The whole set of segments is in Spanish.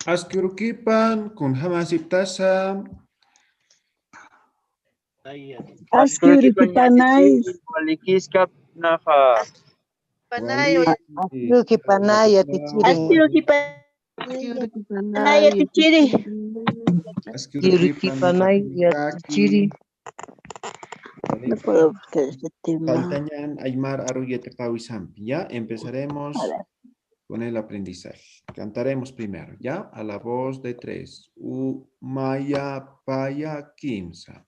Askurukipan kun hamasip tasa. Askurukipanay. Walikiskap naka. Panay o Askurukipanay at tichiring. Panay at tichiri. Askurukipanay at tichiri. No puedo buscar este tema. Faltañan Aymar Arroyete Pauisampi. Ya empezaremos con el aprendizaje. Cantaremos primero, ¿ya? A la voz de 3. Maya, paya, kimsa.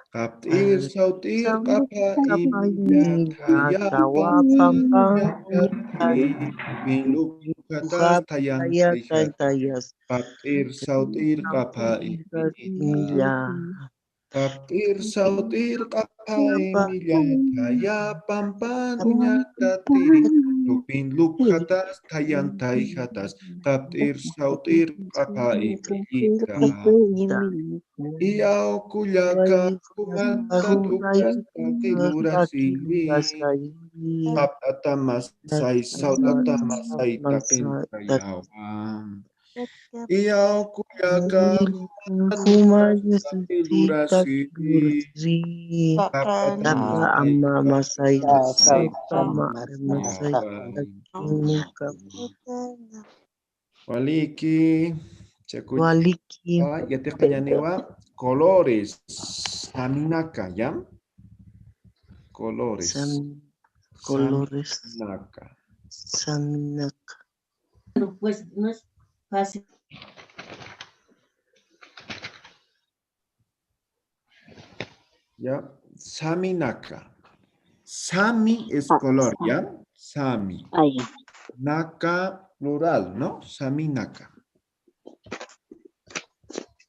Kaptir, sautir, kapa, imya, kaya, biluk, katas, tayan, tayas. Kaptir, sautir, kapa, imya. Kaptir, sautir, kapa, imya, kaya, pampan, unyata, tiri. Lupin, lup, hatas, tayan, tay, hatas. Kaptir, sautir, kapa, imya. Iau kulyaka kumata tukasta tilura silvi. Aptata masay sautata masay takin kayawam. Iau kulyaka kumata tilura silvi. Aptata masay Waliki. Waliki. Ya te cañanewa. Colores. Saminaka, ¿ya? Colores. Colores. Saminaka. Saminaka. Pues no es fácil. ¿Ya? Saminaka. Sami es color, ¿ya? Sami. Ahí. Naka, plural, ¿no? Saminaka.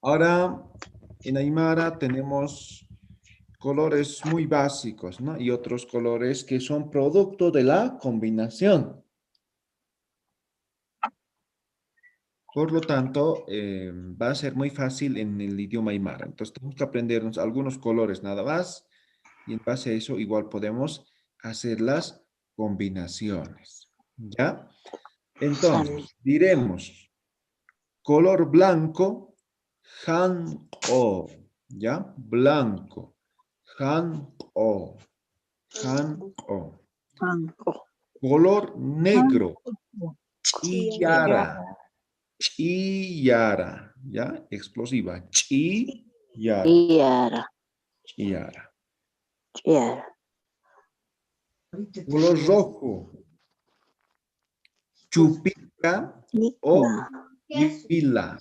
Ahora, en Aymara tenemos colores muy básicos, ¿no? Y otros colores que son producto de la combinación. Por lo tanto, va a ser muy fácil en el idioma Aymara. Entonces, tenemos que aprendernos algunos colores nada más. Y en base a eso, igual podemos hacer las combinaciones. ¿Ya? Entonces, diremos color blanco. Han-o, ¿ya? Blanco. Han-o. Han-o. Color negro. Chillara. Chillara, ¿ya? Explosiva. Chillara. Chillara. Color rojo. Chupica o huila,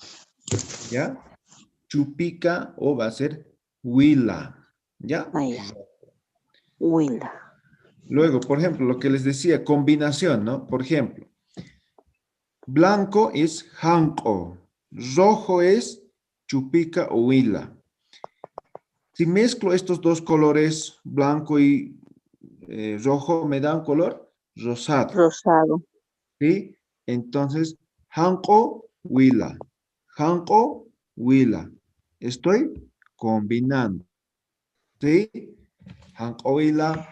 ¿ya? Chupica o va a ser huila, ¿ya? Huila. Luego, por ejemplo, lo que les decía, combinación, ¿no? Por ejemplo, blanco es hanko, rojo es chupica o huila. Si mezclo estos dos colores, blanco y rojo, me da un color rosado. Rosado. ¿Sí? Entonces, hanko, huila. Hanko, huila. Estoy combinando. ¿Sí? Hanko, huila.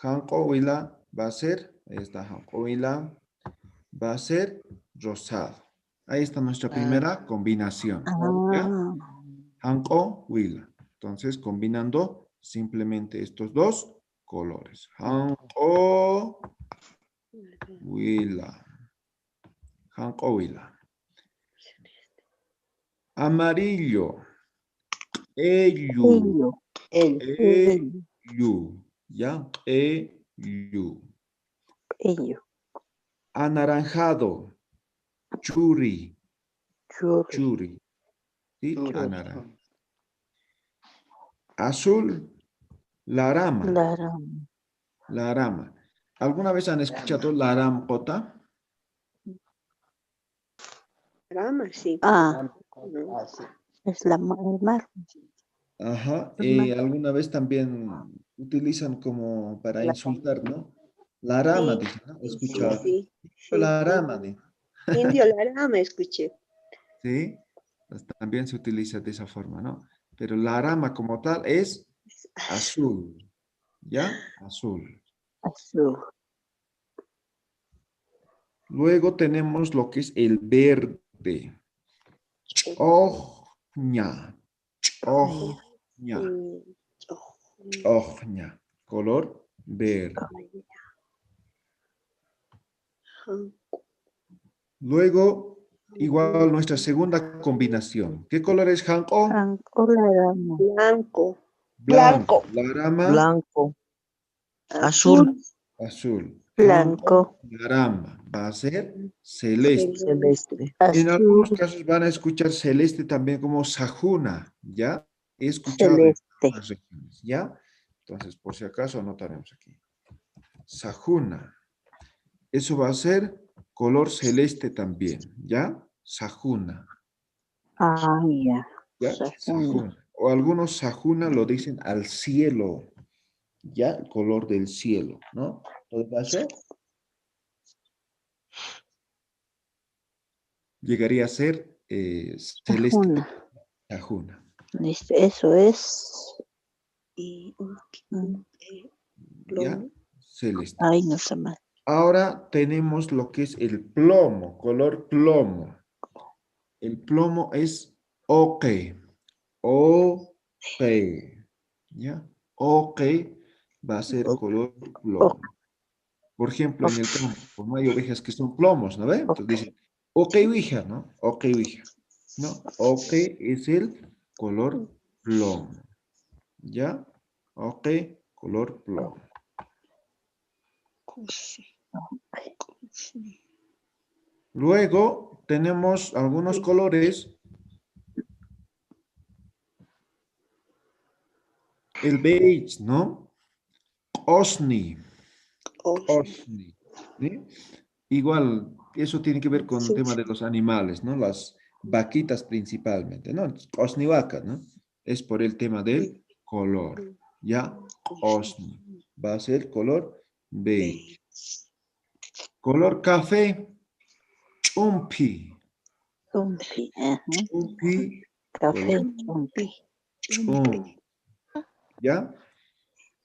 Hanko, huila va a ser, ahí está hanko, huila, va a ser rosado. Ahí está nuestra primera combinación. ¿Ya? Hanko, huila. Entonces, combinando simplemente estos dos colores. Hanko, huila. Hanko, huila. Amarillo. Eyu. Eyu. ¿Ya? Eyu. Anaranjado. Churi. Churi. ¿Sí? Anaranjado. Azul. Larama. Larama. ¿Alguna vez han escuchado laramota? Rama, sí. Es el mar. Ajá. ¿Alguna vez también utilizan como para insultar, ¿no? La rama, Sí, dice, ¿no? Escucha. Sí. La rama, dice. Indio la rama, escuché. Sí. Pues también se utiliza de esa forma, ¿no? Pero la rama como tal es azul. ¿Ya? Azul. Azul. Luego tenemos lo que es el verde. Chojña. Chojña. Chojña. Color verde. Luego, igual nuestra segunda combinación. ¿Qué color es Hanko? Blanco. Blanco. Larama. Blanco. Azul. Azul. Blanco. Larama. Va a ser celeste. Celeste. En algunos Azul. casos van a escuchar celeste también como sajuna, ¿ya? He escuchado en Celeste. algunas regiones, ¿ya? Entonces, por si acaso, anotaremos aquí. Sajuna. Eso va a ser color celeste también, ¿ya? Sajuna, Ah, ya. ¿ya? Sajuna. Sajuna. O algunos sajuna lo dicen al cielo, ¿ya? El color del cielo, ¿no? ¿Todo pasó? Llegaría a ser celeste. Sajuna. Sajuna. Eso es. ¿Ya? Celeste. Ay, no sé más. Ahora tenemos lo que es el plomo, color plomo. El plomo es ocre. Ocre. ¿Ya? Ocre va a ser color plomo. Por ejemplo, en el campo no hay ovejas que son plomos, ¿no ve? Entonces dicen, ocre hija, ¿no? Ocre hija. No, ocre es el color plomo. ¿Ya? Ocre, color plomo. Luego tenemos algunos colores. El beige, ¿no? Osni. Osni. ¿Sí? Igual, eso tiene que ver con el tema de los animales, ¿no? Las vaquitas principalmente, ¿no? Osni vaca, ¿no? Es por el tema del color. ¿Ya? Osni. Va a ser color beige. Color café. Chumpi. Chumpi. Ajá. Chumpi. Café Color chumpi. chumpi. ¿Ya?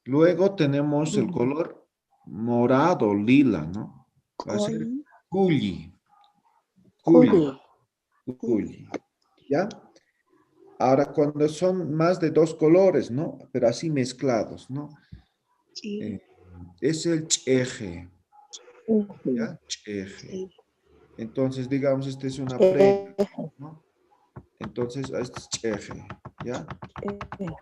Luego tenemos el color morado, lila, ¿no? Va a ser culi. Culi. Culi. ¿Ya? Ahora, cuando son más de dos colores, ¿no? Pero así mezclados, ¿no? Es el cheje, ¿ya? Cheje. Entonces, digamos, esta es una prenda, ¿no? Entonces, este es cheje, ¿ya? ¿No?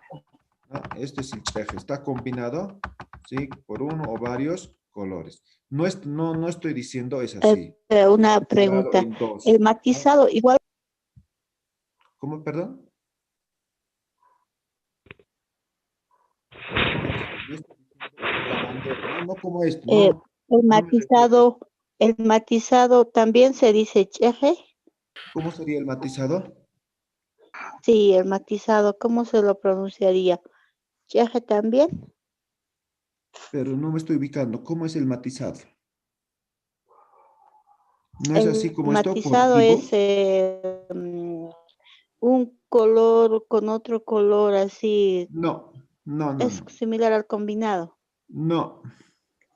Este es el cheje. Está combinado, ¿sí? Por uno o varios colores. No estoy diciendo es así. Una Mezclado pregunta. en dos, El ¿no? matizado igual. ¿Cómo, perdón? La bandera, no como esto, no. El No me refiero a esto. matizado también se dice cheje. ¿Cómo sería el matizado? Sí, el matizado, ¿cómo se lo pronunciaría? Cheje también. Pero no me estoy ubicando. ¿Cómo es el matizado? ¿No es así El como esto, por matizado es tipo? un color con otro color así. No, no, no, Es no. similar al combinado. No,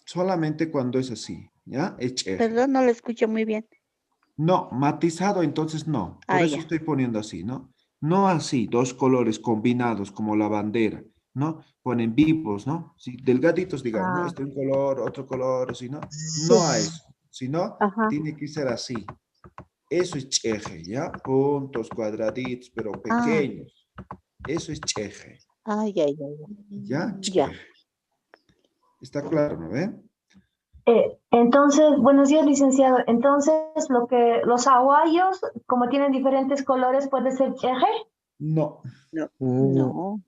solamente cuando es así, ¿ya? Es cheje. Perdón, no lo escucho muy bien. No, matizado entonces no. Por Ah, eso ya. estoy poniendo así, ¿no? No así, dos colores combinados como la bandera, ¿no? Ponen vivos, ¿no? Sí, delgaditos, digamos, ¿no? Ah, Este un color, otro color, así, ¿no? sí. No a eso, sino Ajá. tiene que ser así. Eso es cheje, ¿ya? Puntos, cuadraditos, pero Ah, pequeños. Eso es cheje, ay, ay, ay. ¿ya? Ya. Cheje. ¿Está claro, no ve? Entonces, buenos días, licenciado. Entonces, los aguayos, como tienen diferentes colores, puede ser cheje. No, No, no.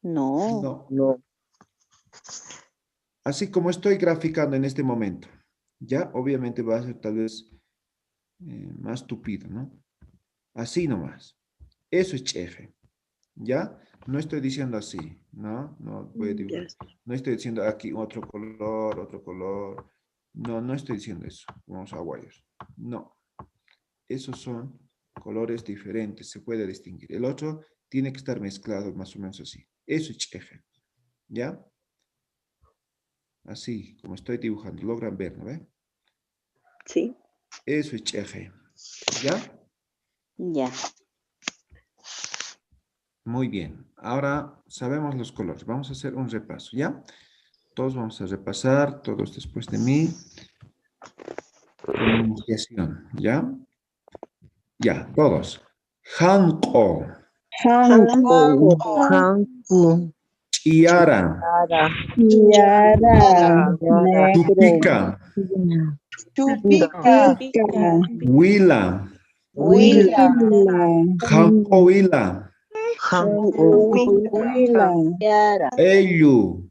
no. No. Así como estoy graficando en este momento, ¿ya? Obviamente va a ser tal vez más tupido, ¿no? Así nomás. Eso es cheje, ¿ya? No estoy diciendo así, ¿no? No voy a dibujar. No estoy diciendo aquí otro color, otro color. No, no estoy diciendo eso, como los aguayos. No. Esos son colores diferentes, se puede distinguir. El otro tiene que estar mezclado más o menos así. Eso es cheje, ¿ya? Así, como estoy dibujando. Logran ver, ¿no ve? Sí. Eso es cheje. ¿Ya? Ya. Muy bien. Ahora sabemos los colores. Vamos a hacer un repaso, ¿ya? Todos vamos a repasar, todos después de mí. Pronunciación, ¿ya? Ya, todos. Hanko, Hanko. Chiara, Tiara. Tupica, Chupica. Huila, Huila. Hanko Huila, Yara. Eyu,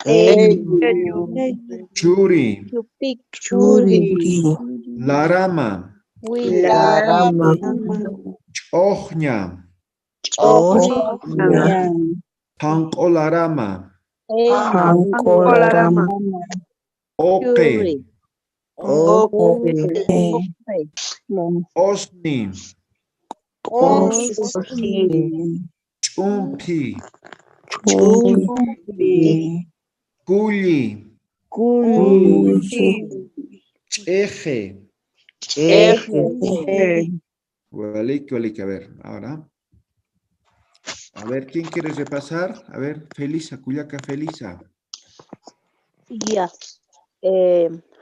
Ello. Churi, Chupik. Churi. Larama, Huila. Larama. Chojña, Ochnia. Hanko Larama, Hanko Larama. Oke, Yuri. Ope. Osni, Oski. Chumpi, Chupi. Kuli, Kuli. Cheje. Eje. Walik, walik. A ver, ahora. A ver, ¿quién quiere repasar? A ver, Felisa, Cuyaca, Felisa. Ya.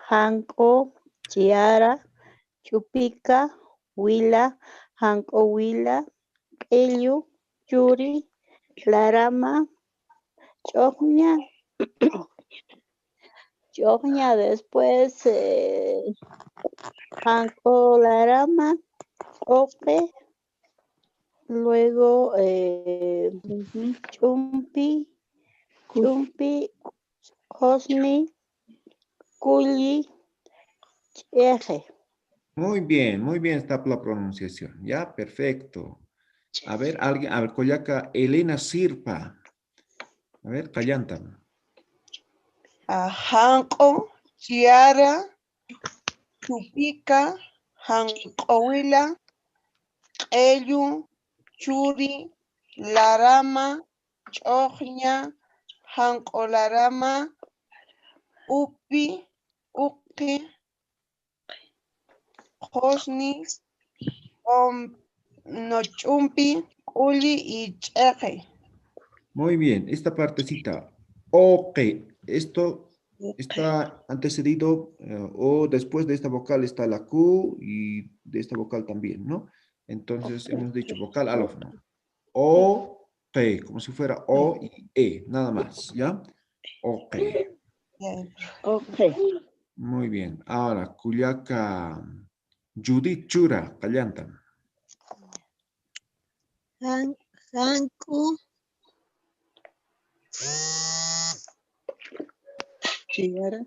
Hanko, Chiara, Chupica, Huila, Hanko Huila, Elyu, Yuri, Larama, Chogña, Chogña, después Hanko Larama, Ope, luego Chumpi, Hosni, Kuli, Cheje. Muy bien está la pronunciación. Ya, perfecto. A ver, alguien, a ver, Coyaca, Elena Sirpa. A ver, Callanta. Hanko, Chiara, Chupica, Hankohuila, Elyu, Churi, Larama, Chogña, Hankolarama, Upi, Uki, Hosni, Nochumpi, Uli y Cheje. Muy bien, esta partecita. Ok, esto está antecedido o después de esta vocal está la Q y de esta vocal también, ¿no? Entonces hemos dicho vocal alófono. O, P, como si fuera O y E, nada más, ¿ya? Ok. Ok. Muy bien. Ahora, Cuyaca, Judith Chura, Callanta. Hanko. Chiara.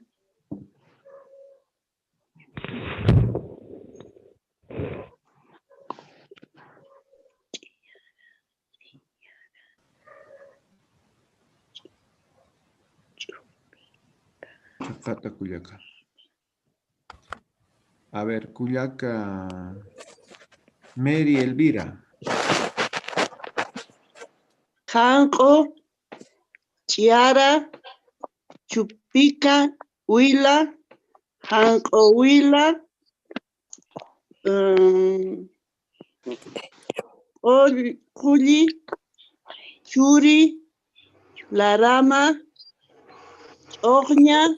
Chacata, Cuyaca. A ver, Cuyaca, Mary Elvira. Hanko. Chiara. Chupica. Huila. Hanko Huila. Kuli. Churi. Larama. Ogña.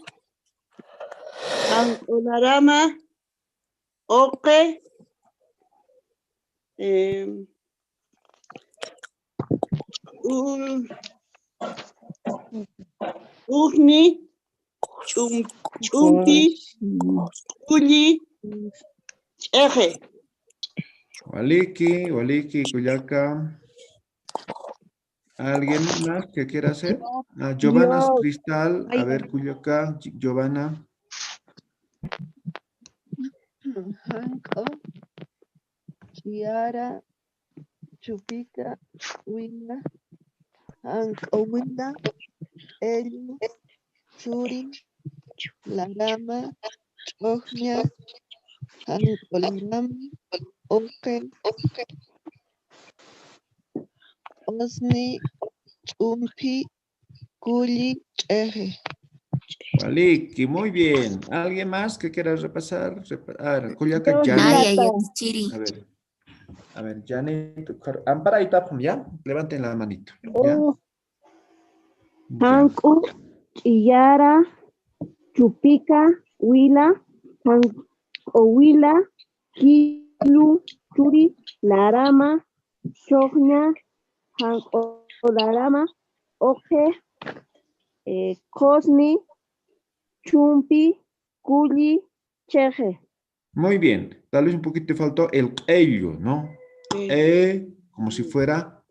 Hanko Larama. Oke. Ugni. Chumpi. Kuli. Cheje. Waliki, Cuyaca. ¿Alguien más que quiera hacer? Ah, Giovanna Cristal. A ver, Cuyaca, Giovanna. Hanko, Chiara, Chupica, Huila, Hanko Huila, Elyu, Churi, Larama, Chogña, Hanko Larama, Oke, Osni, Chumpi, Kuli, Cheje. Waliki, muy bien. ¿Alguien más que quiera repasar? A ver, Juliaca, Yo, Janet. Nadia Hilata. Yatichiri. A ver, Janet. Ampara y Tapum, ¿ya? Levanten la manito. ¿Ya? Oh, Ya. Hanku, Iyara, Chupica, Huila, Huila, Kilu, Churi, Larama, Chogna, Larama, Oje, Cosni, Chumpi, Culi, Cheje. Muy bien. Tal vez un poquito faltó el ello, ¿no? Como si fuera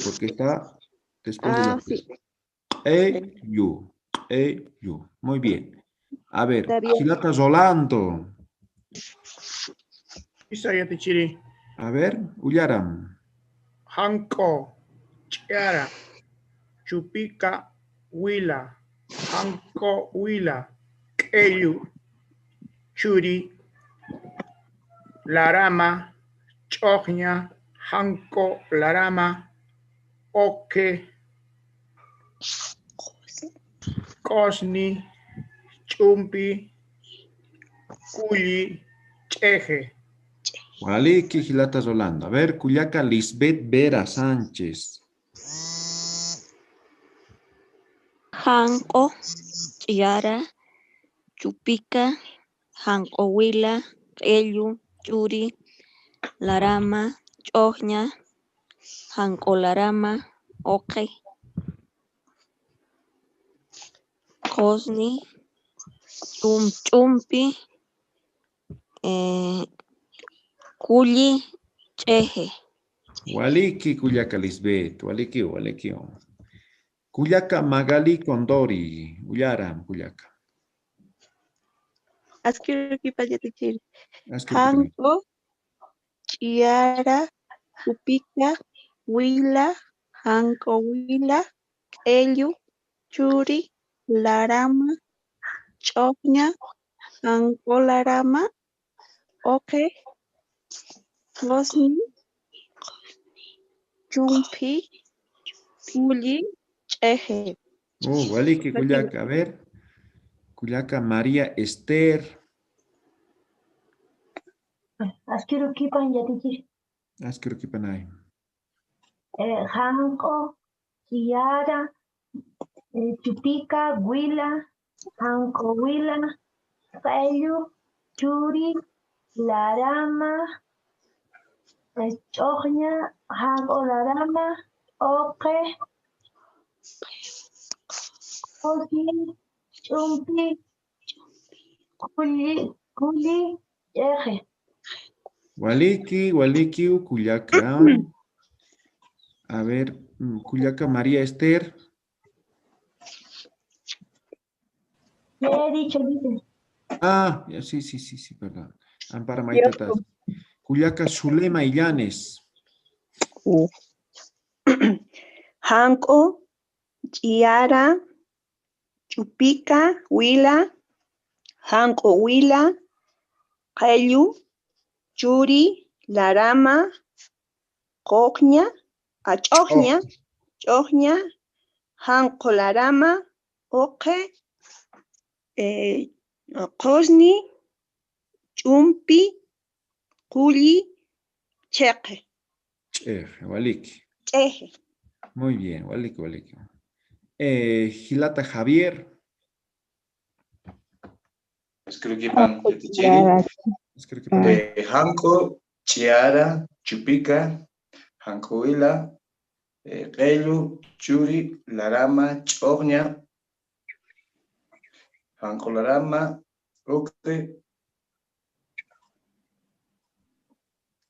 porque está después de la Sí, ello. Muy bien. A ver, está bien. Gilata Rolando. Isa Yatichiri. A ver, Ullaram. Hanko. Chiara. Chupica. Huila. Hanko Huila. Keyu. Churi. Larama. Chogna. Hanko Larama. Oke. Cosni. Chumpi. Culi. Cheje. Waliki Gilata Rolando. A ver, Cuyaca Lisbeth Vera Sánchez. Hanko, Chiara, Chupica, Hanko Huila, Ellu, Churi, Larama, Chogna, Hanko Larama, Oke, Cosni, Chumpi, Culi, Cheje. Waliki Cuyaca Lisbeth. Waliki. Cuyaca Magali Condori. Ullaram Cuyaca. Askirukipa Yatichiri. Asqueroso. Hanko, Chiara, Chupica, Huila, Hanko Huila, Ellu, Churi, Larama, Chogna, Hanko Larama, Oke, Cosni, Chumpi, Culi, Cheje. Waliki Cuyaca. A ver. Cuyaca María Esther. Askiro kipan yatichiri. Asqueroso Panay. Hanko, Kiara, Chupica, Huila, Hanko Huila, Kayu, Churi, Larama, Chogna, Hanko Larama, Oke, Oki, Chumpi, Culi, Cheje. Waliki Cuyaca. A ver, Cuyaca María Esther. Le he dicho, dice. Sí, perdón. Ampara Maitatas. Cuyaca Zulema Illanes. Hanko, Chiara, Chupica, Huila, Hanko Huila, Kayu, Churi, Larama, Chogna, Hanko Larama, Oke, Cosni, Chumpi, Culi, Cheje. Waliki. Cheje. Muy bien, Waliki. Gilata Javier. Escriban Yatichiri. Hanko, Chiara, Chupica, Hanko Huila, Kelu, Churi, Larama, Chogna, Hanko Larama, Oke,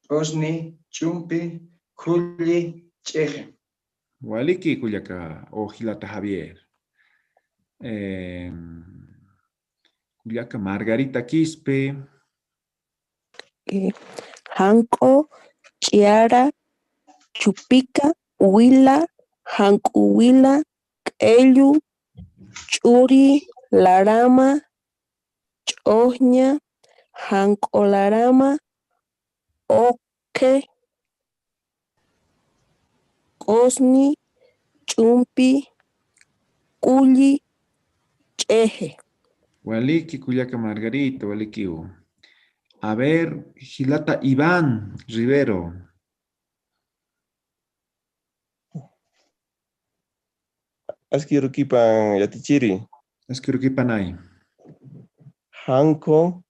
Osni, Chumpi, Culi, Cheje. Waliki Cuyaca o Gilata Javier. Cuyaca Margarita Quispe. Hanko, Chiara, Chupica, Huila, Hanko Huila, Ellu, Churi, Larama, Chogna, Hanko Larama, Oke, Cosni, Chumpi, Culi, Cheje. Waliki, Cuyaca Margarita, Walikiu. A ver, Gilata Iván Rivero. Askirukipan yatichiri. Askirukipanay. Hanko,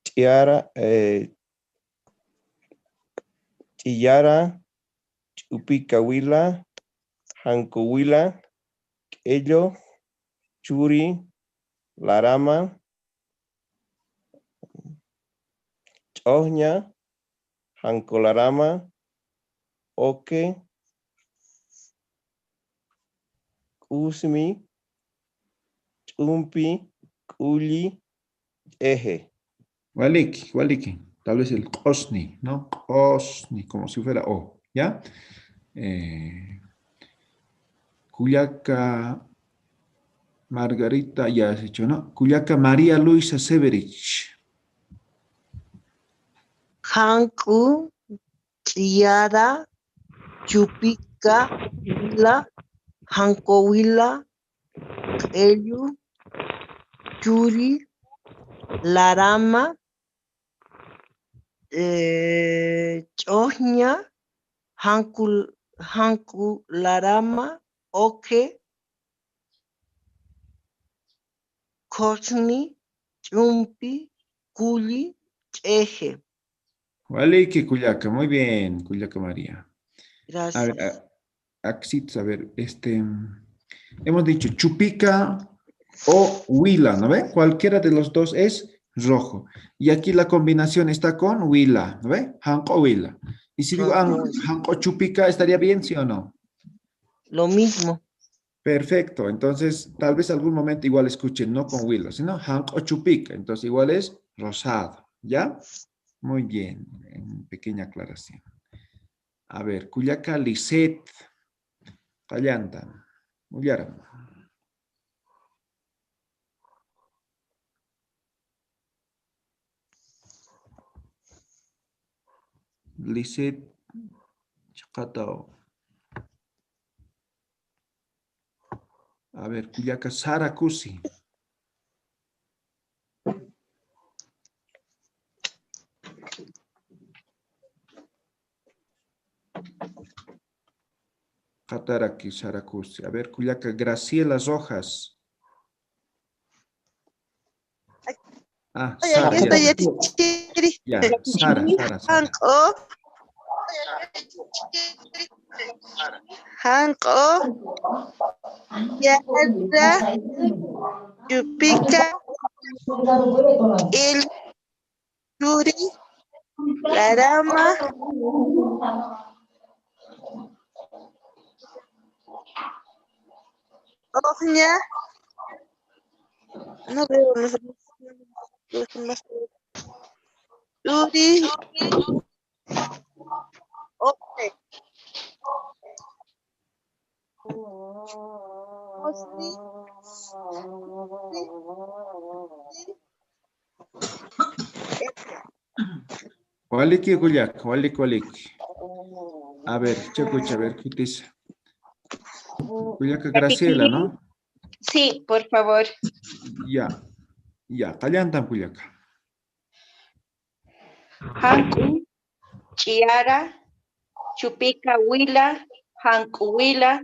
Tiara, Tiyara, Chupika Wila, Hanko Wila, Ello, Churi, Larama, Chohña, Hanko Larama, Oke, Usmi, Chumpi, Kuli, Eje. Waliki. Tal vez el Osni, ¿no? Osni, como si fuera O, ¿ya? Cuyaca Margarita, ya has dicho, ¿no? Cuyaca María Luisa Severich. Hanku, Tiara, Chupika, Wila, Hanko Wila, Ellu, Churi, Larama, Chohña, Hanku Larama, Oke, Kosni, Chumpi, Kuli, Eje. Waliki, Cuyaca, muy bien, Cuyaca María. A Gracias. ver, Axitos, a ver, hemos dicho Chupica o Huila, ¿no ve? Cualquiera de los dos es rojo. Y aquí la combinación está con Huila, ¿no ve? Hanko Huila. Y si digo Hanko Chupica, ¿estaría bien, sí o no? Lo mismo. Perfecto, entonces tal vez algún momento igual escuchen, no con Huila, sino Hanko Chupica, entonces igual es rosado, ¿ya? Muy bien, pequeña aclaración. A ver, Cuyaca Lisset, Callanta, Mullaram. Lisset, Chacatao. A ver, Cuyaca Saracusi. Cataraqui, Saracusi. A ver, Cuyaca Graciela Rojas. Ah, Sara. Ya, Sara. Hanko, Yara, Chupika, El Churi, Larama, Oña, no veo los demás. Churi, Ope, Osni, Waliki, Cuyaca, waliki. A ver, Chacucha, a ver, ¿qué dice? Cuyaca Graciela, ¿no? Sí, por favor. Ya, Callantan, Cuyaca. Hanku, Chiara, Chupika Wila, Hanku Wila,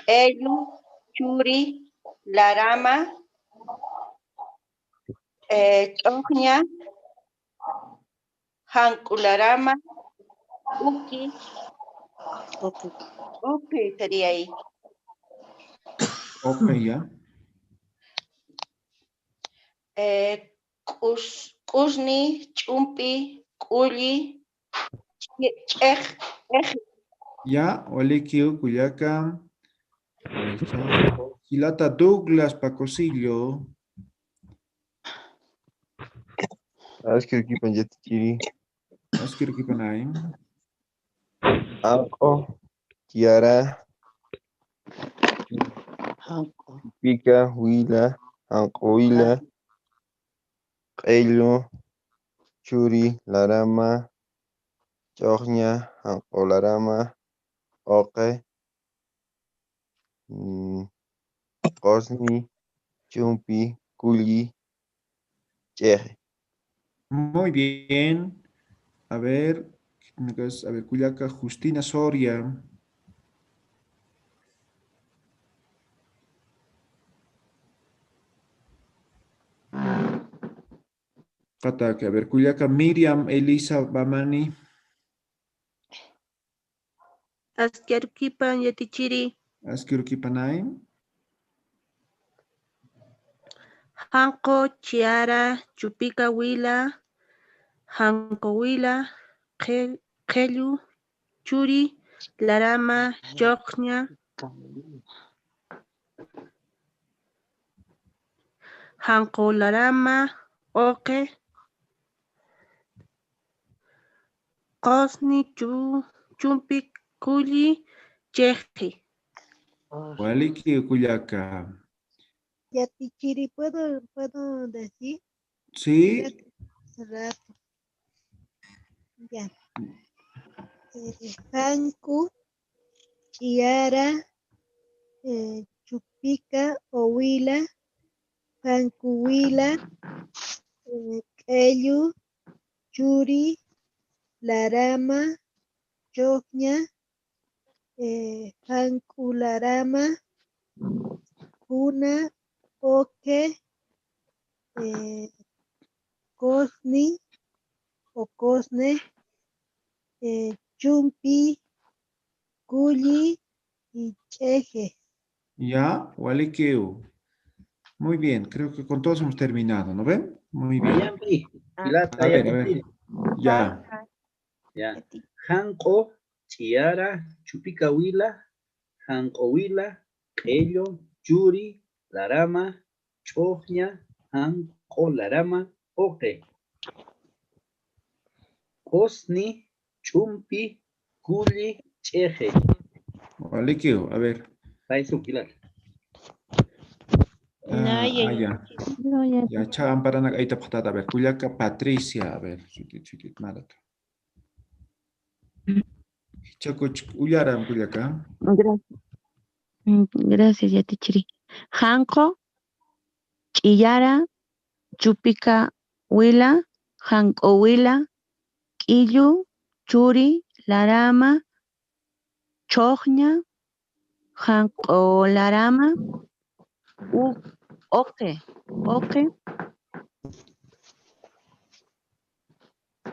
Elu, Churi, Larama, Chohña, Hanku Larama, Uki, estaría ahí. Ok, ya. Kusni, Chumpi, Kuli, Ya, Waliki, Cuyaca. Gilata Douglas Pacosillo. Askirukipan yatichiri. Askirukipanay. Anko, Tiara, Chupika Wila, Hanko Wila, Ello, Churi, Larama, Chohña, Hanko Larama, Oke, Kosni, Chumpi, Kuli, Cheje. Muy bien. A ver, Cuyaca, Justina Soria. Ataque, a ver, Cuyaca, Miriam, Elisa, Bamani. Asquiarquipan yatichiri. Askirukipanay. Hanko, Chiara, Chupika Wila, Hanko Wila, Qelu, Churi, Larama, Chokña, Hanko Larama, Oke, Cosni, Chumpi, Kuli, Cheji. Waliki, Cuyaca. Yatichiri, ¿puedo decir? Sí. Hace rato. Ya. Hanku, Chiara, Chupika, Owila, Hanku Wila, Kellu, Churi, Larama, Chokña, Hanku Larama, Kuna, Oke, Cosni o Cosne, Chumpi, Culli y Cheje. Ya, Walikio. Muy bien, creo que con todos hemos terminado, ¿no ven? Muy bien. A ver. Ya. Ya. Hanko, Chiara, Chupika Wila, Hanko Wila, Ello, Yuri, Larama, Chogna, Hanko Larama, Oke. Cosni, Chumpi, Kuli, Cheje. Walikio, a ver. Ya. Ya, chagan para ahí te a ver, Cuyaca, Patricia, a ver, chiquit, marato. Chaco, Uyaram, Cuyaca. Gracias, Yatichiri. Hanko, Chillara, Chupika Wila, Hanko Wila, Quillu, Churi, Larama, Chogna, Hanko Larama, Oke,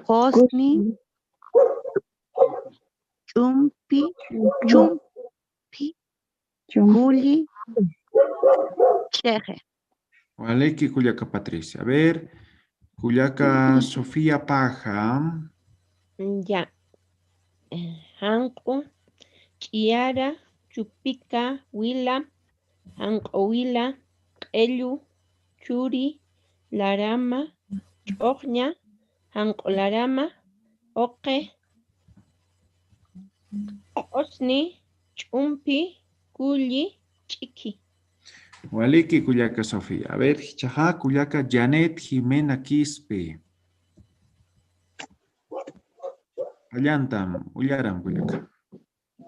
Cosni, Chumpi, Juli, Cheje. Waliki, Cuyaca, Patricia. A ver, Cuyaca, Sofía Paja. Ya. Hanko, Chiara, Chupika, Wila, Hanko Wila, Elu, Churi, Larama, Chogna, Hanko Larama, Oke, Osni, Chumpi, Kulli, Chiki. Waliki, Cuyaca, Sofía. A ver, Chaja, Cuyaca, Janet, Jimena, Quispe. Allantam, Uyaram, Cuyaca.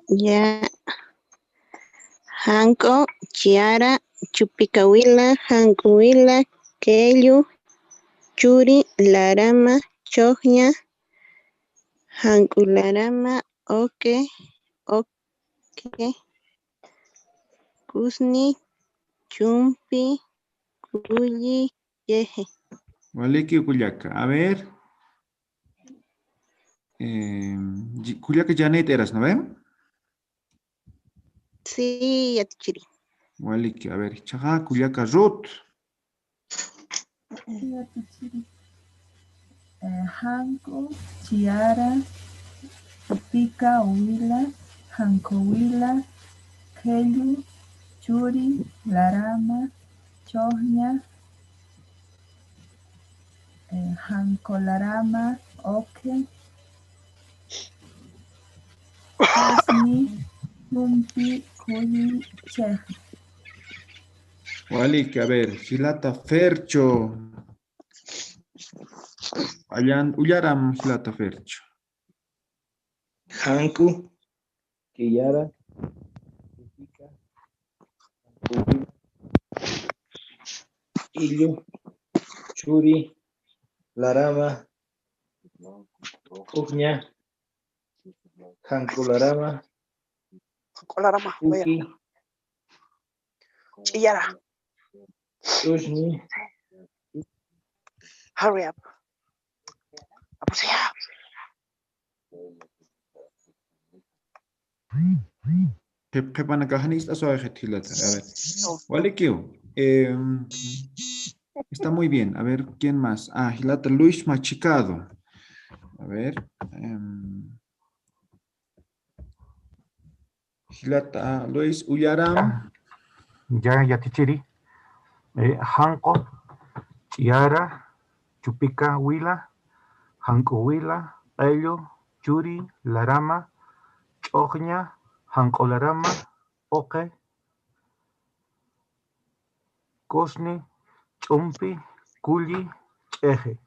Ya. Hanko, Chiara, Chupika Wila, Hanko Wila, Kellu, Churi, Larama, Chogna, Hanko Larama, Oke, Kusni, Chumpi, Kulli, Yeje. Waliki, Cuyaca. A ver. Cuyaca, Janet eras, ¿no ven? Sí, Yatichiri. Waliki, a ver, Chaja, Cuyaca, Ruth. Hanko, Chiara, Chupika Wila, Hanko Wila, Kellu, Churi, Larama, Chogna, Hanko Larama, Oke, Cosni, Chumpi, Kuli, Cheje. Waliki, a ver, Gilata, Fercho. Uyaram, Gilata, Fercho. Hanku, Kiyara, Illu, Churi, Larama, Ugña, Hankularama, Uki, Chiyara. Ushni, Hurry up. Vamos allá. ¿Qué van a cajar? ¿Estás o retilata? A ver. Vale, está muy bien. A ver, ¿quién más? Ah, Hilata Luis Machicado. A ver. Hilata Luis Uyaram. Ya tichiri. Hanko, Chiara, Chupika Wila, Hanko Wila, Ello, Churi, Larama, Chogña, Hanko Larama, Oke, Kosni, Chumpi, Kuli, Cheje.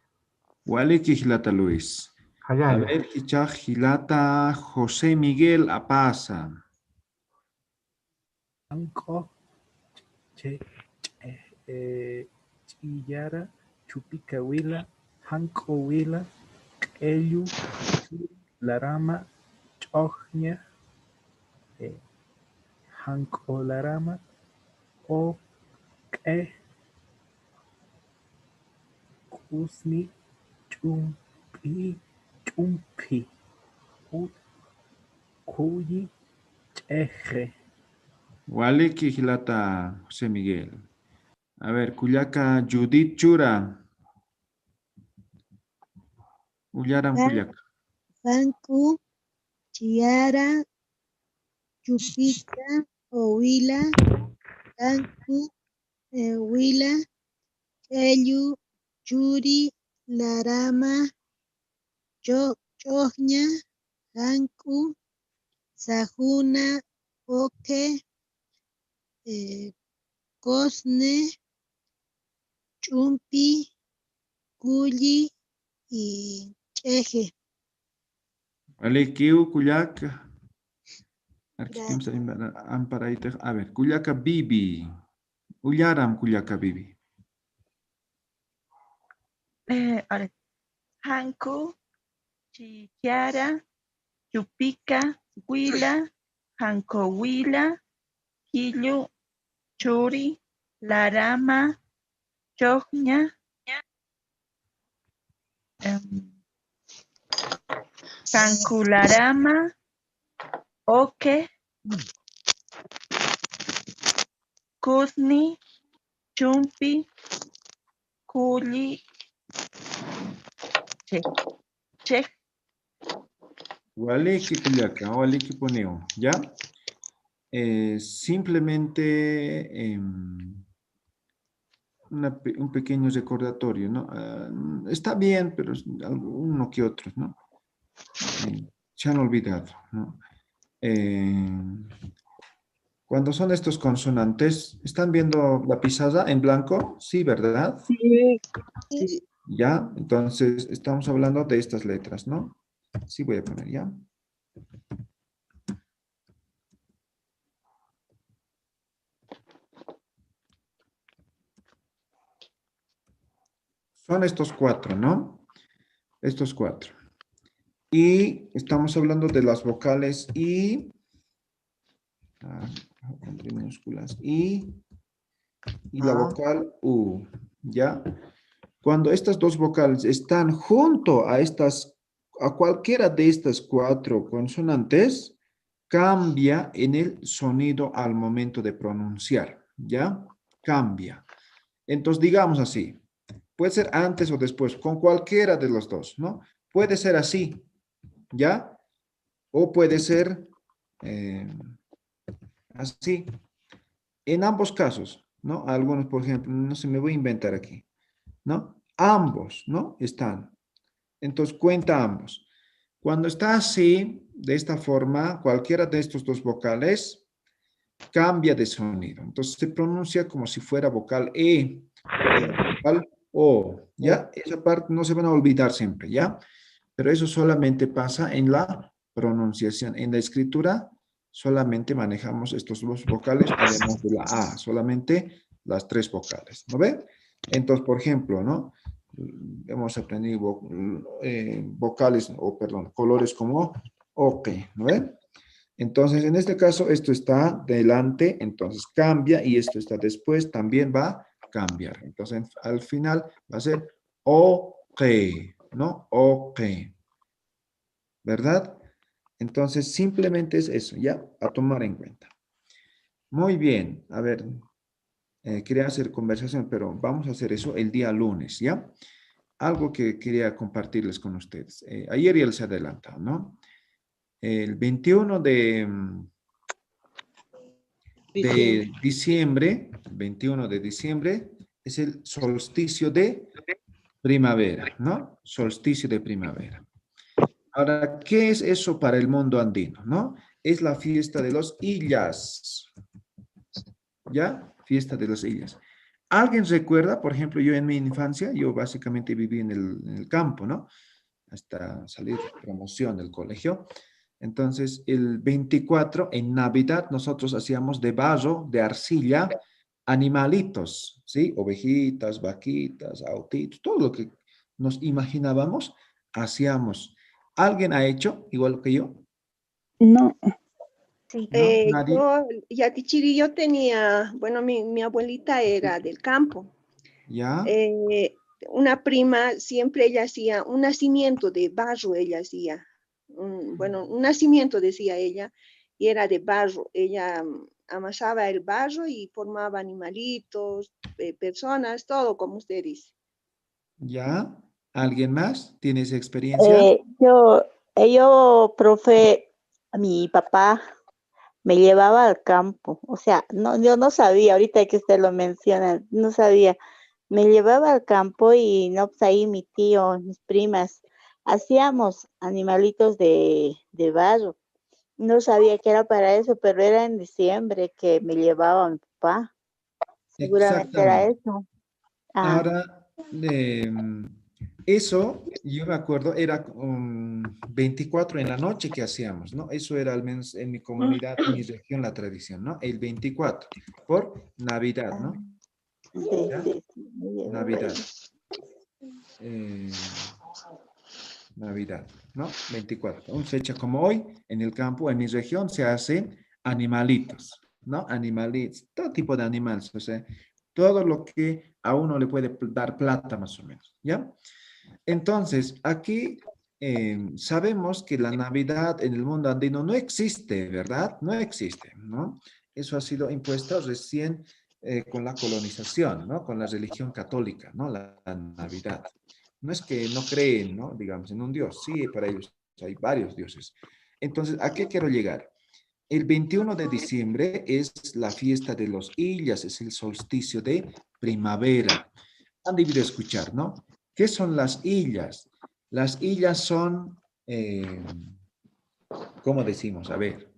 Waliki Hilata Luis. A ver, Hilata José Miguel Apasa. Hanko, Chiyara, Chupika Wila, Hanko Wila, Ellu, Larama, Chogña, Hanko Larama, Oke, Kusni, Chumpi, Kuyi, Cheje. Waliki Hilata José Miguel. A ver, Cuyaca Judith Chura. Ullaram Cuyaca. Banku, Chiara, Chupika, Huila, Banku, Huila, Ellu, Churi, Larama, Chogña, Banku, Sajuna, Oke, Cosne, Chumpi, Culli y Cheje. Vale, Kiu Cuyaca. A ver, Cuyaca Bibi. Ullaram Cuyaca Bibi. Hanku, Chiara, Chupika, Huila, Hanko Huila, Hillu, Churi, Larama, Chogña, Hankularama, Oke, Kusni, Chumpi, Kuli, Che. Waliki Cuyaca, Waliki Poneo. ¿Ya? Simplemente un pequeño recordatorio, ¿no? Está bien, pero uno que otros, ¿no? Se han olvidado, ¿no? Cuando son estos consonantes, ¿están viendo la pizarra en blanco? Sí, ¿verdad? Sí. Ya, entonces estamos hablando de estas letras, ¿no? Sí voy a poner ya. Son estos cuatro, ¿no? Estos cuatro. Y estamos hablando de las vocales I, entre minúsculas, y la vocal U, ¿ya? Cuando estas dos vocales están junto a cualquiera de estas cuatro consonantes, cambia en el sonido al momento de pronunciar, ¿ya? Cambia. Entonces, digamos así, puede ser antes o después, con cualquiera de los dos, ¿no? Puede ser así, ¿ya? O puede ser así. En ambos casos, ¿no? Algunos, por ejemplo, no sé, me voy a inventar aquí, ¿no? Ambos, ¿no? Están. Entonces, cuenta ambos. Cuando está así, de esta forma, cualquiera de estos dos vocales cambia de sonido. Entonces, se pronuncia como si fuera vocal E, vocal O, ¿ya? Esa parte no se van a olvidar siempre, ¿ya? Pero eso solamente pasa en la pronunciación. En la escritura solamente manejamos estos dos vocales, además de la A, solamente las tres vocales, ¿no ve? Entonces, por ejemplo, ¿no? hemos aprendido vocales, o perdón, colores como OK, ¿no ven? Entonces, en este caso, esto está delante, entonces cambia, y esto está después, también va a cambiar. Entonces, al final va a ser OK, ¿no? OK, ¿verdad? Entonces, simplemente es eso, ¿ya? A tomar en cuenta. Muy bien, a ver, quería hacer conversación, pero vamos a hacer eso el día lunes, ¿ya? Algo que quería compartirles con ustedes. Ayer ya les adelantaba, ¿no? El 21 de diciembre, 21 de diciembre, es el solsticio de primavera, ¿no? Solsticio de primavera. Ahora, ¿qué es eso para el mundo andino, no? Es la fiesta de los Illas, ¿ya? Fiesta de los Illas. ¿Alguien recuerda? Por ejemplo, yo en mi infancia, yo básicamente viví en el campo, ¿no? Hasta salir promoción del colegio. Entonces, el 24, en Navidad, nosotros hacíamos de barro, de arcilla, animalitos, ¿sí? Ovejitas, vaquitas, autitos, todo lo que nos imaginábamos, hacíamos. ¿Alguien ha hecho igual que yo? No. Sí. ¿No? ¿Nadie? Yo, Yatichiri, yo tenía, bueno, mi abuelita era del campo. ¿Ya? Una prima, siempre ella hacía un nacimiento de barro, ella hacía. Bueno, un nacimiento decía ella, y era de barro. Ella amasaba el barro y formaba animalitos, personas, todo como usted dice. ¿Ya? ¿Alguien más tiene esa experiencia? Yo, profe, mi papá me llevaba al campo, o sea, no, yo no sabía, ahorita que usted lo menciona, no sabía, me llevaba al campo y no, pues ahí mi tío, mis primas, hacíamos animalitos de barro, no sabía que era para eso, pero era en diciembre que me llevaba mi papá, seguramente era Exactamente. eso. Ahora, eso, yo me acuerdo, era 24 en la noche que hacíamos, ¿no? Eso era al menos en mi comunidad, en mi región, la tradición, ¿no? El 24, por Navidad, ¿no? ¿Ya? Navidad. Navidad, ¿no? 24. Una fecha como hoy, en el campo, en mi región, se hacen animalitos, ¿no? Animalitos, todo tipo de animales, o sea, todo lo que a uno le puede dar plata más o menos, ¿ya? Entonces, aquí sabemos que la Navidad en el mundo andino no existe, ¿verdad? No existe, ¿no? Eso ha sido impuesto recién con la colonización, ¿no? Con la religión católica, ¿no? La Navidad. No es que no creen, ¿no? Digamos, en un Dios. Sí, para ellos hay varios dioses. Entonces, ¿a qué quiero llegar? El 21 de diciembre es la fiesta de los Illas, es el solsticio de primavera. Han debido escuchar, ¿no? ¿Qué son las Illas? Las Illas son, ¿cómo decimos? A ver.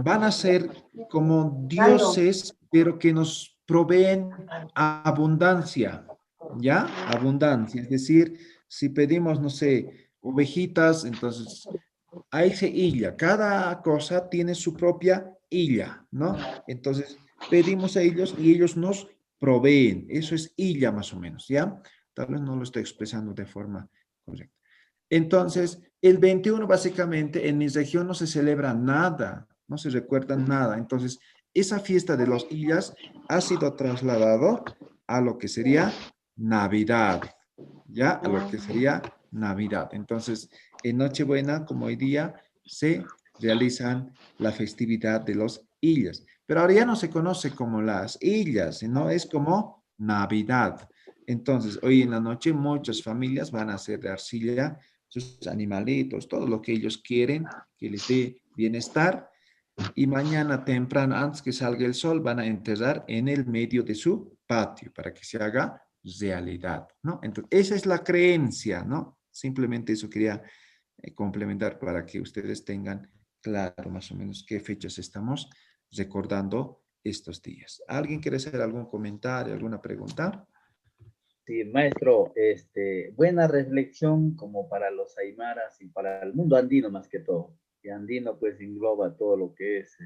Van a ser como dioses, pero que nos proveen abundancia, ¿ya? Abundancia, es decir, si pedimos, no sé, ovejitas, entonces hay esa illa, cada cosa tiene su propia illa, ¿no? Entonces pedimos a ellos y ellos nos proveen, eso es illa más o menos, ¿ya? Tal vez no lo estoy expresando de forma correcta. Entonces, el 21 básicamente en mi región no se celebra nada, no se recuerda nada. Entonces, esa fiesta de los Illas ha sido trasladado a lo que sería Navidad, ¿ya? A lo que sería Navidad. Entonces, en Nochebuena, como hoy día, se realizan la festividad de los Illas. Pero ahora ya no se conoce como las Illas, sino es como Navidad. Entonces, hoy en la noche muchas familias van a hacer de arcilla sus animalitos, todo lo que ellos quieren, que les dé bienestar. Y mañana temprano, antes que salga el sol, van a enterrar en el medio de su patio para que se haga realidad, ¿no? Entonces, esa es la creencia, ¿no? Simplemente eso quería complementar para que ustedes tengan claro más o menos qué fechas estamos recordando estos días. ¿Alguien quiere hacer algún comentario, alguna pregunta? Sí, maestro, buena reflexión como para los aymaras y para el mundo andino más que todo. Y andino pues engloba todo lo que es,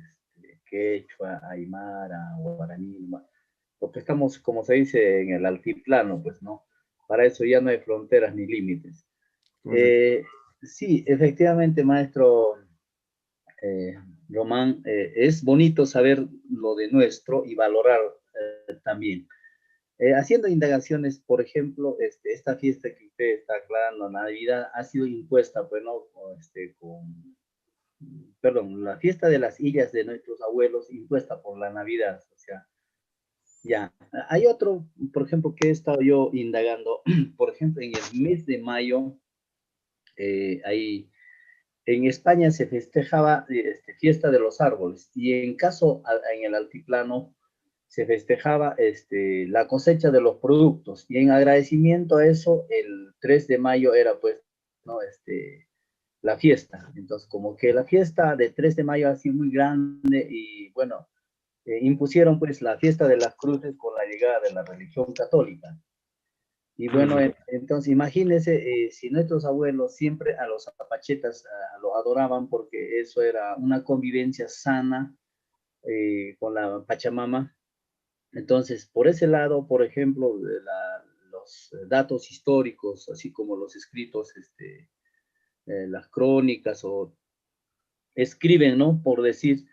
quechua, aymara, guaraní, porque estamos, como se dice, en el altiplano, pues, ¿no? Para eso ya no hay fronteras ni límites. Sí, efectivamente, maestro Román, es bonito saber lo de nuestro y valorar también. Haciendo indagaciones, por ejemplo, esta fiesta que usted está aclarando, Navidad, ha sido impuesta, pues, ¿no? Perdón, la fiesta de las illas de nuestros abuelos, impuesta por la Navidad, o sea, ya. Hay otro, por ejemplo, que he estado yo indagando, por ejemplo, en el mes de mayo, ahí en España se festejaba fiesta de los árboles, y en el altiplano, se festejaba la cosecha de los productos, y en agradecimiento a eso, el 3 de mayo era, pues, ¿no? La fiesta. Entonces, como que la fiesta de 3 de mayo ha sido muy grande, y bueno, impusieron, pues, la fiesta de las cruces con la llegada de la religión católica. Y bueno, entonces imagínense, si nuestros abuelos siempre a los apachetas los adoraban, porque eso era una convivencia sana con la Pachamama. Entonces, por ese lado, por ejemplo, los datos históricos, así como los escritos, las crónicas, o escriben, ¿no? Por decir,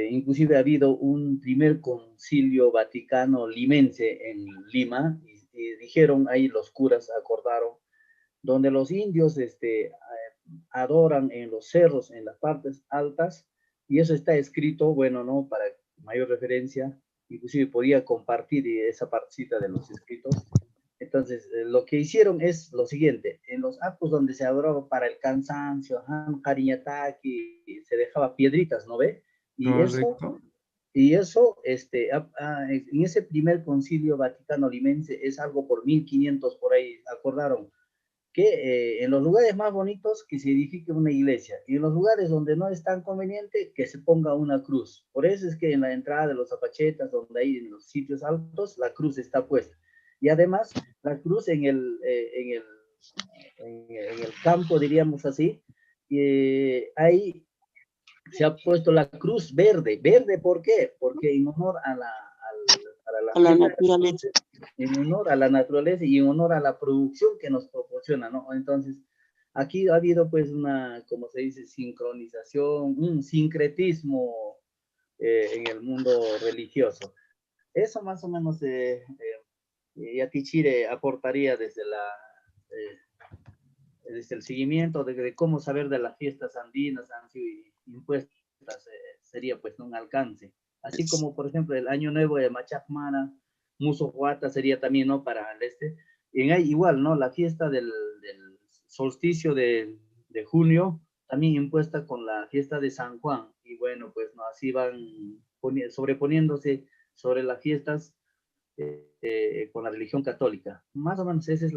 inclusive ha habido un primer concilio vaticano limense en Lima, y dijeron ahí, los curas acordaron, donde los indios adoran en los cerros, en las partes altas, y eso está escrito, bueno, ¿no? Para mayor referencia, inclusive podía compartir esa partecita de los escritos. Entonces, lo que hicieron es lo siguiente: en los actos donde se adoraba para el cansancio, cariñataki, se dejaba piedritas, ¿no ve? Y eso, en ese primer concilio vaticano limense, es algo por 1500 por ahí, acordaron que en los lugares más bonitos que se edifique una iglesia, y en los lugares donde no es tan conveniente que se ponga una cruz. Por eso es que en la entrada de los apachetas, donde hay en los sitios altos, la cruz está puesta. Y además, la cruz en el campo, diríamos así, ahí se ha puesto la cruz verde. ¿Verde por qué? Porque en honor a la naturaleza. En honor a la naturaleza y en honor a la producción que nos proporciona, ¿no? Entonces, aquí ha habido, pues, una, como se dice, sincronización, un sincretismo en el mundo religioso. Eso más o menos Yatichire aportaría desde el seguimiento de cómo saber de las fiestas andinas han sido impuestas, sería, pues, un alcance. Así como, por ejemplo, el Año Nuevo de Machacmara, Muso Huata sería también, ¿no? Para el ahí igual, ¿no? La fiesta del solsticio de junio, también impuesta con la fiesta de San Juan. Y bueno, pues, ¿no? Así van sobreponiéndose sobre las fiestas con la religión católica. Más o menos ese es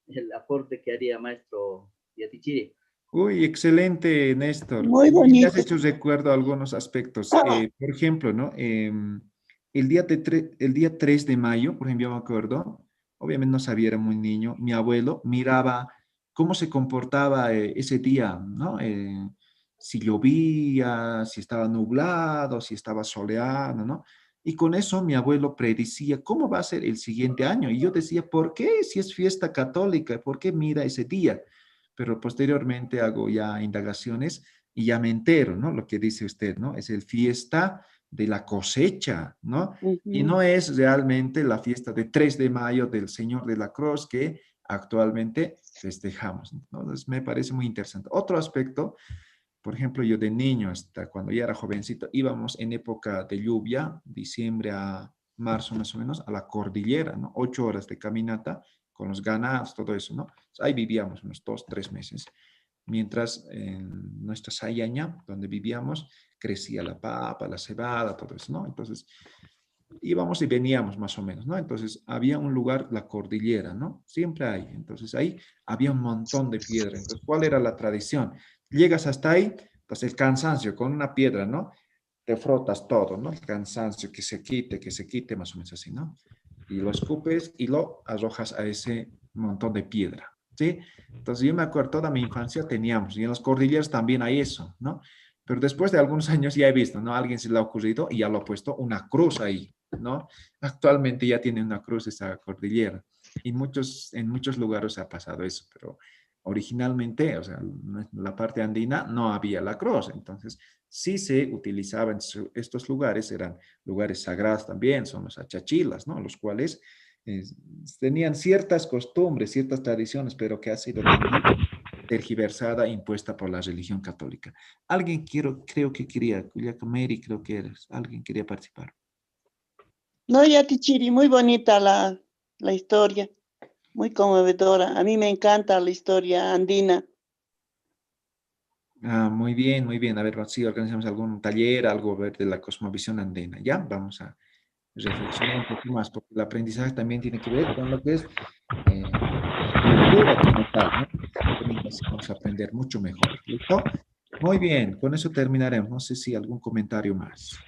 el aporte que haría maestro Yatichiri. Uy, excelente, Néstor. Muy Me bonito. has hecho recuerdo a algunos aspectos. Por ejemplo, ¿no? El día 3 de mayo, por ejemplo, yo me acuerdo, obviamente no sabía, era muy niño, mi abuelo miraba cómo se comportaba ese día, ¿no? Si llovía, si estaba nublado, si estaba soleado, ¿no? Y con eso mi abuelo predecía cómo va a ser el siguiente año. Y yo decía, ¿por qué? Si es fiesta católica, ¿por qué mira ese día? Pero posteriormente hago ya indagaciones y ya me entero, ¿no? Lo que dice usted, ¿no? Es el fiesta de la cosecha, ¿no? Y no es realmente la fiesta de 3 de mayo del Señor de la Cruz que actualmente festejamos, ¿no? Entonces me parece muy interesante. Otro aspecto, por ejemplo, yo de niño hasta cuando ya era jovencito, íbamos en época de lluvia, diciembre a marzo más o menos, a la cordillera, ¿no? 8 horas de caminata con los ganados, todo eso, ¿no? Ahí vivíamos unos 2, 3 meses. Mientras en nuestra Sayaña, donde vivíamos, crecía la papa, la cebada, todo eso, ¿no? Entonces, íbamos y veníamos más o menos, ¿no? Entonces, había un lugar, la cordillera, ¿no? Siempre hay. Entonces, ahí había un montón de piedra. Entonces, ¿cuál era la tradición? Llegas hasta ahí, pues el cansancio con una piedra, ¿no? Te frotas todo, ¿no? El cansancio, que se quite, más o menos así, ¿no? Y lo escupes y lo arrojas a ese montón de piedra, ¿sí? Entonces yo me acuerdo, toda mi infancia teníamos, y en las cordilleras también hay eso, ¿no? Pero después de algunos años ya he visto, ¿no? A alguien se le ha ocurrido y ya lo ha puesto una cruz ahí, ¿no? Actualmente ya tiene una cruz esa cordillera. Y en muchos lugares ha pasado eso, pero originalmente, o sea, en la parte andina no había la cruz. Entonces, sí se utilizaba en estos lugares, eran lugares sagrados también, son los achachilas, ¿no? Los cuales tenían ciertas costumbres, ciertas tradiciones, pero que ha sido también tergiversada, impuesta por la religión católica. Alguien creo que quería, Mary, creo que eres, alguien quería participar. No, Yatichiri, muy bonita la historia, muy conmovedora. A mí me encanta la historia andina. Ah, muy bien, muy bien. A ver, si organizamos algún taller, algo a ver, de la cosmovisión andina. Ya, vamos a reflexionar un poco más, porque el aprendizaje también tiene que ver con lo que es la cultura como tal, ¿no? Así vamos a aprender mucho mejor. ¿Listo? Muy bien, con eso terminaremos. No sé si algún comentario más.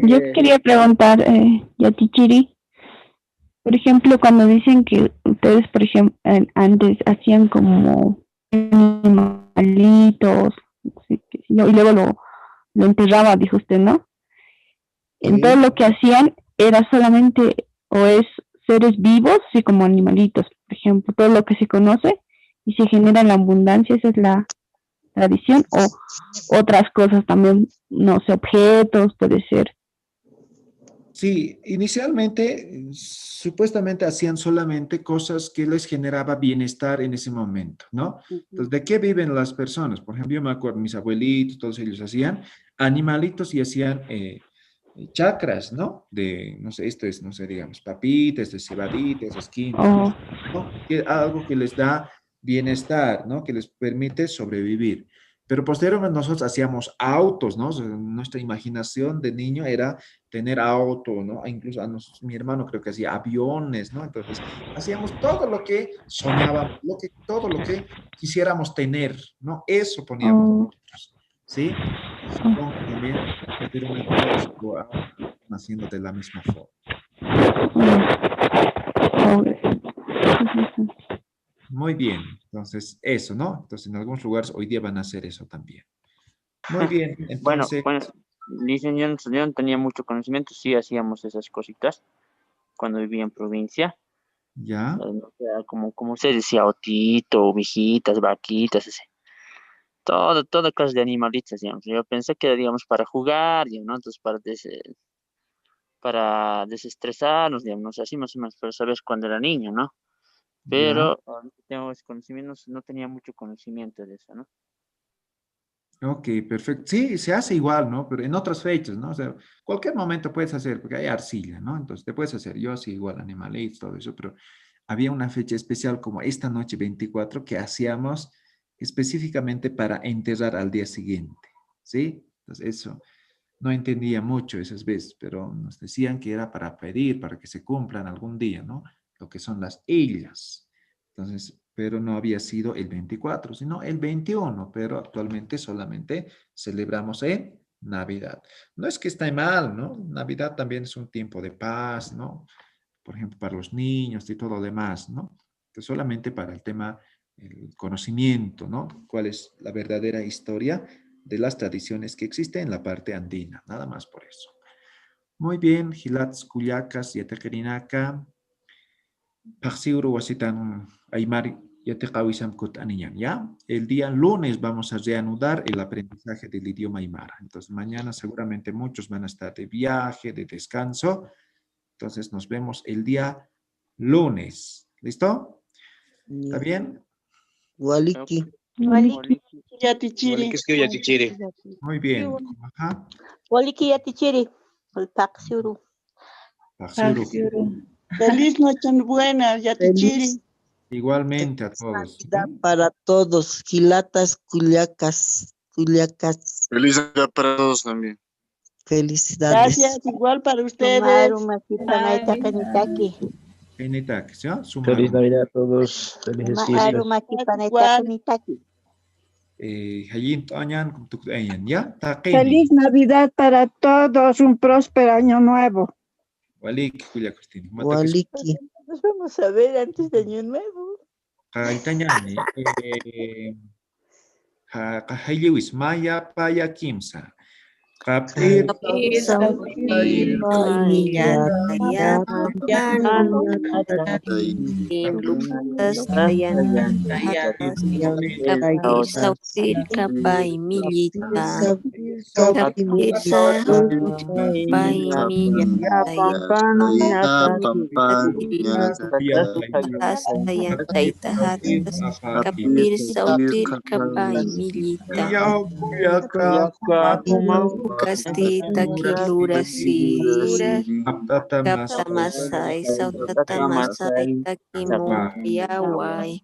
Yo quería preguntar, Yatichiri, por ejemplo, cuando dicen que ustedes, por ejemplo, antes hacían como animalitos, sí, y luego lo enterraba, dijo usted, ¿no? Entonces lo que hacían era solamente, o es seres vivos, sí, como animalitos, por ejemplo, todo lo que se conoce y se genera en la abundancia, esa es la tradición, o otras cosas también, no sé, objetos, puede ser. Sí, inicialmente supuestamente hacían solamente cosas que les generaba bienestar en ese momento, ¿no? Entonces, ¿de qué viven las personas? Por ejemplo, yo me acuerdo, mis abuelitos, todos ellos hacían animalitos y hacían chacras, ¿no? No sé, esto es, no sé, digamos, papitas, de cebaditas, esquinas, ¿no? Algo que les da bienestar, ¿no? Que les permite sobrevivir. Pero posteriormente nosotros hacíamos autos, ¿no? O sea, nuestra imaginación de niño era tener auto, ¿no? Incluso mi hermano creo que hacía aviones, ¿no? Entonces, hacíamos todo lo que soñábamos, todo lo que quisiéramos tener, ¿no? Eso poníamos, ¿sí? Supongo que también posteriormente naciendo de la misma forma. Muy bien, entonces eso, ¿no? Entonces en algunos lugares hoy día van a hacer eso también. Muy bien, entonces... Bueno, licenciado, yo no tenía mucho conocimiento, sí hacíamos esas cositas cuando vivía en provincia. Ya. O sea, como se decía, otito, ovejitas, vaquitas, así. Toda clase de animalitos, digamos. Yo pensé que era, digamos, para jugar, digamos, ¿no? Entonces, para desestresarnos, digamos, así más o menos, pero sabes cuando era niño, ¿no? Pero tengo ese conocimiento, no tenía mucho conocimiento de eso, ¿no? Ok, perfecto. Sí, se hace igual, ¿no? Pero en otras fechas, ¿no? O sea, cualquier momento puedes hacer, porque hay arcilla, ¿no? Entonces te puedes hacer, yo sí igual, animalitos, todo eso, pero había una fecha especial como esta noche 24 que hacíamos específicamente para enterrar al día siguiente, ¿sí? Entonces eso, no entendía mucho esas veces, pero nos decían que era para pedir, para que se cumplan algún día, ¿no? Lo que son las illas. Entonces, pero no había sido el 24, sino el 21, pero actualmente solamente celebramos en Navidad. No es que esté mal, ¿no? Navidad también es un tiempo de paz, ¿no? Por ejemplo, para los niños y todo lo demás, ¿no? Entonces, solamente para el tema, el conocimiento, ¿no? ¿Cuál es la verdadera historia de las tradiciones que existen en la parte andina? Nada más por eso. Muy bien, Hilats, Cuyacas, Yatacarinaka, Paxiuru, Wasitan, Aymari, ¿ya? El día lunes vamos a reanudar el aprendizaje del idioma aymara. Entonces, mañana seguramente muchos van a estar de viaje, de descanso. Entonces, nos vemos el día lunes. ¿Listo? ¿Está bien? Waliki. Yatichiri. Yatichiri. Muy bien. Ajá. Waliki Yatichiri. El Paxiuru. Paxiuru. Feliz noche buena, Yatichiri. Igualmente a todos. Para todos, Gilatas, Culiacas. Feliz Navidad para todos también. Felicidades. Gracias, igual para ustedes. ¿Ya? Feliz Navidad a todos. Felices fiestas. ¿Ya? Feliz Navidad para todos, un próspero año nuevo. Waliki. Nos vamos a ver antes de Año Nuevo. Kahayliwis maya paya kimsa. Kapir Kastita kilurasi kapta masay sautata masay takimu yaway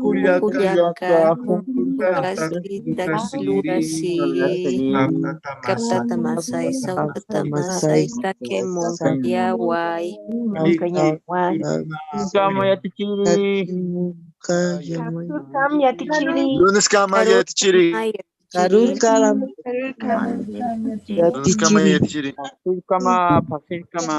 kulyaka kastita kilurasi kapta masay sautata masay takimu yaway Kama ya tichiri. Kam ya tichiri. Lunes kama ya tichiri. Karul kalam. Lunes kama ya tichiri. Kama pasir kama.